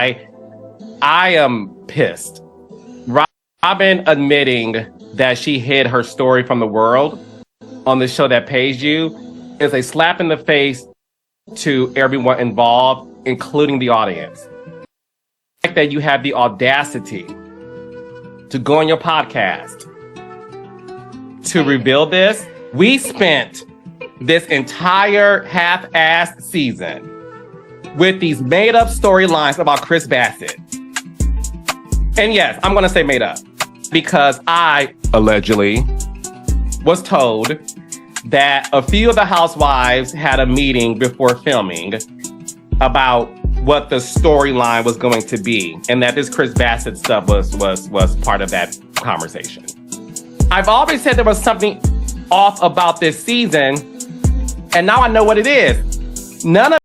I am pissed. Robin admitting that she hid her story from the world on the show that pays you is a slap in the face to everyone involved, including the audience. The fact that you have the audacity to go on your podcast to reveal this. We spent this entire half-assed season with these made-up storylines about Chris Bassett. And yes, I'm going to say made up because I allegedly was told that a few of the housewives had a meeting before filming about what the storyline was going to be, and that this Chris Bassett stuff was part of that conversation. I've always said there was something off about this season, and now I know what it is.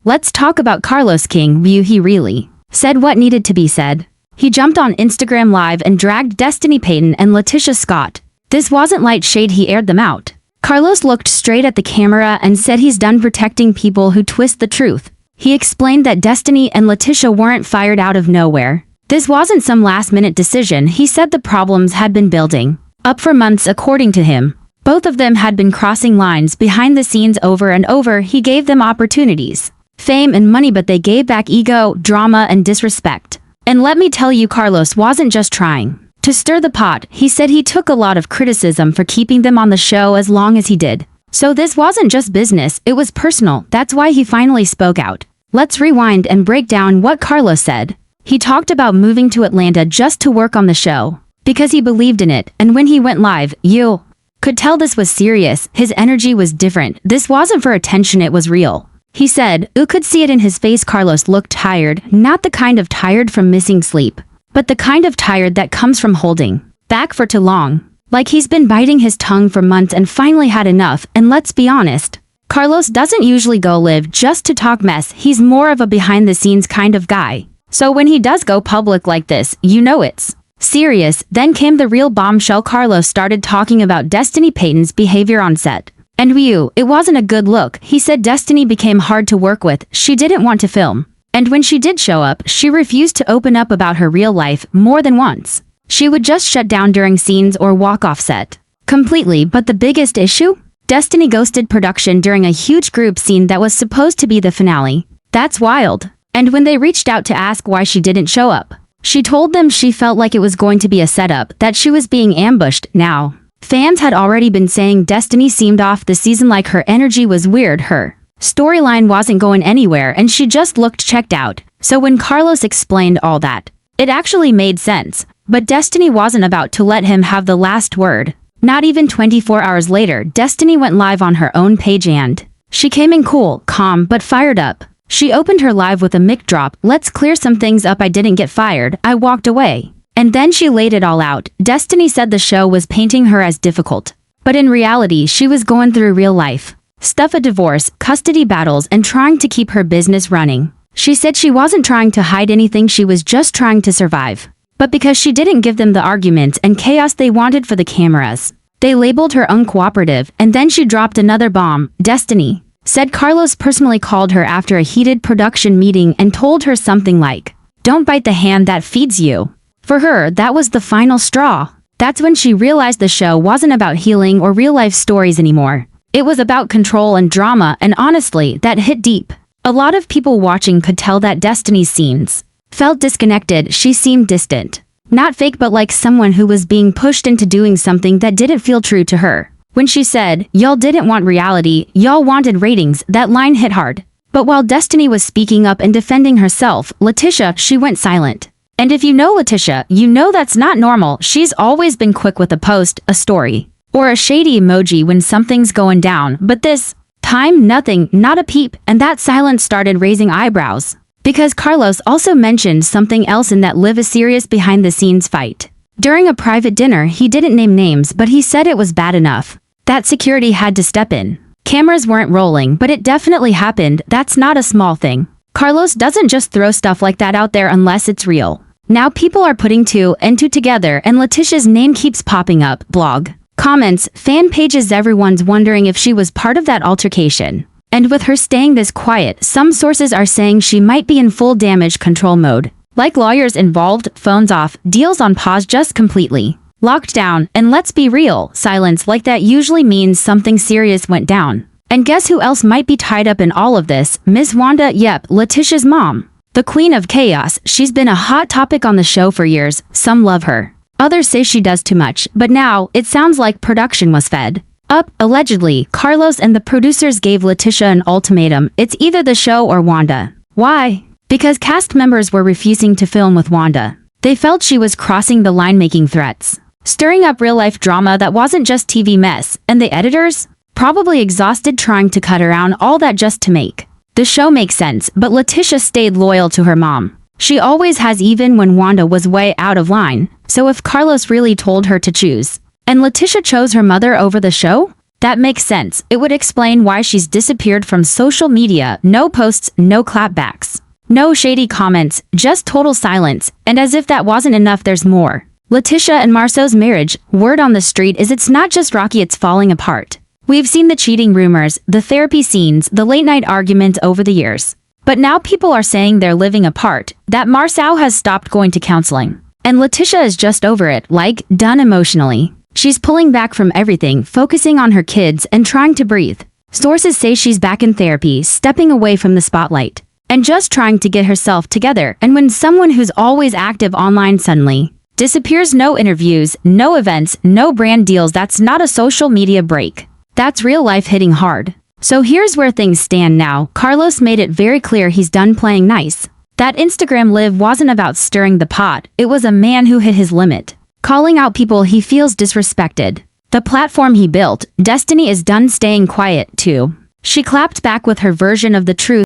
Let's talk about Carlos King. He really said what needed to be said. He jumped on Instagram Live and dragged Destiny Payton and LaTisha Scott. This wasn't light shade, he aired them out. Carlos looked straight at the camera and said he's done protecting people who twist the truth. He explained that Destiny and LaTisha weren't fired out of nowhere. This wasn't some last-minute decision. He said the problems had been building up for months, according to him. Both of them had been crossing lines behind the scenes over and over. He gave them opportunities, fame and money, but they gave back ego, drama, and disrespect. And let me tell you, Carlos wasn't just trying to stir the pot. He said he took a lot of criticism for keeping them on the show as long as he did. So this wasn't just business, it was personal. That's why he finally spoke out. Let's rewind and break down what Carlos said. He talked about moving to Atlanta just to work on the show because he believed in it, and when he went live, you could tell this was serious. His energy was different. This wasn't for attention, it was real. He said, "You could see it in his face." Carlos looked tired, not the kind of tired from missing sleep, but the kind of tired that comes from holding back for too long. Like he's been biting his tongue for months and finally had enough. And let's be honest, Carlos doesn't usually go live just to talk mess. He's more of a behind-the-scenes kind of guy. So when he does go public like this, you know it's serious. Then came the real bombshell. Carlos started talking about Destiny Payton's behavior on set. And it wasn't a good look. He said Destiny became hard to work with. She didn't want to film. And when she did show up, she refused to open up about her real life more than once. She would just shut down during scenes or walk off set completely. But the biggest issue? Destiny ghosted production during a huge group scene that was supposed to be the finale. That's wild. And when they reached out to ask why she didn't show up, she told them she felt like it was going to be a setup, that she was being ambushed. Now, fans had already been saying Destiny seemed off the season, like her energy was weird, her storyline wasn't going anywhere, and she just looked checked out. So when Carlos explained all that, it actually made sense. But Destiny wasn't about to let him have the last word. Not even 24 hours later, Destiny went live on her own page and she came in cool, calm, but fired up. She opened her live with a mic drop. "Let's clear some things up. I didn't get fired. I walked away." And then she laid it all out. Destiny said the show was painting her as difficult, but in reality, she was going through real life stuff, a divorce, custody battles, and trying to keep her business running. She said she wasn't trying to hide anything. She was just trying to survive. But because she didn't give them the arguments and chaos they wanted for the cameras, they labeled her uncooperative. And then she dropped another bomb. Destiny said Carlos personally called her after a heated production meeting and told her something like, "Don't bite the hand that feeds you." For her, that was the final straw. That's when she realized the show wasn't about healing or real-life stories anymore. It was about control and drama, and honestly, that hit deep. A lot of people watching could tell that Destiny's scenes felt disconnected. She seemed distant. Not fake, but like someone who was being pushed into doing something that didn't feel true to her. When she said, "Y'all didn't want reality, y'all wanted ratings," that line hit hard. But while Destiny was speaking up and defending herself, LaTisha, she went silent. And if you know LaTisha, you know that's not normal. She's always been quick with a post, a story, or a shady emoji when something's going down. But this time, nothing, not a peep, and that silence started raising eyebrows. Because Carlos also mentioned something else in that live a serious behind-the-scenes fight. During a private dinner, he didn't name names, but he said it was bad enough that security had to step in. Cameras weren't rolling, but it definitely happened. That's not a small thing. Carlos doesn't just throw stuff like that out there unless it's real. Now people are putting two and two together, and LaTisha's name keeps popping up. Blog comments, fan pages, everyone's wondering if she was part of that altercation. And with her staying this quiet, some sources are saying she might be in full damage control mode. Like lawyers involved, phones off, deals on pause, just completely locked down. And let's be real, silence like that usually means something serious went down. And guess who else might be tied up in all of this? Miss Wanda, yep, Leticia's mom. The queen of chaos. She's been a hot topic on the show for years. Some love her. Others say she does too much, but now it sounds like production was fed up. Allegedly, Carlos and the producers gave Leticia an ultimatum. It's either the show or Wanda. Why? Because cast members were refusing to film with Wanda. They felt she was crossing the line, making threats, stirring up real-life drama that wasn't just TV mess, and the editors? Probably exhausted trying to cut around all that just to make the show make sense. But Leticia stayed loyal to her mom. She always has, even when Wanda was way out of line. So if Carlos really told her to choose, and Leticia chose her mother over the show, that makes sense. It would explain why she's disappeared from social media. No posts, no clapbacks, no shady comments, just total silence. And as if that wasn't enough, there's more. Leticia and Marceau's marriage. Word on the street is it's not just rocky, it's falling apart. We've seen the cheating rumors, the therapy scenes, the late-night arguments over the years. But now people are saying they're living apart, that Marceau has stopped going to counseling. And Leticia is just over it, like, done emotionally. She's pulling back from everything, focusing on her kids and trying to breathe. Sources say she's back in therapy, stepping away from the spotlight, and just trying to get herself together. And when someone who's always active online suddenly disappears, no interviews, no events, no brand deals, that's not a social media break. That's real life hitting hard. So here's where things stand now. Carlos made it very clear he's done playing nice. That Instagram live wasn't about stirring the pot. It was a man who hit his limit, calling out people he feels disrespected. The platform he built, Destiny, is done staying quiet too. She clapped back with her version of the truth.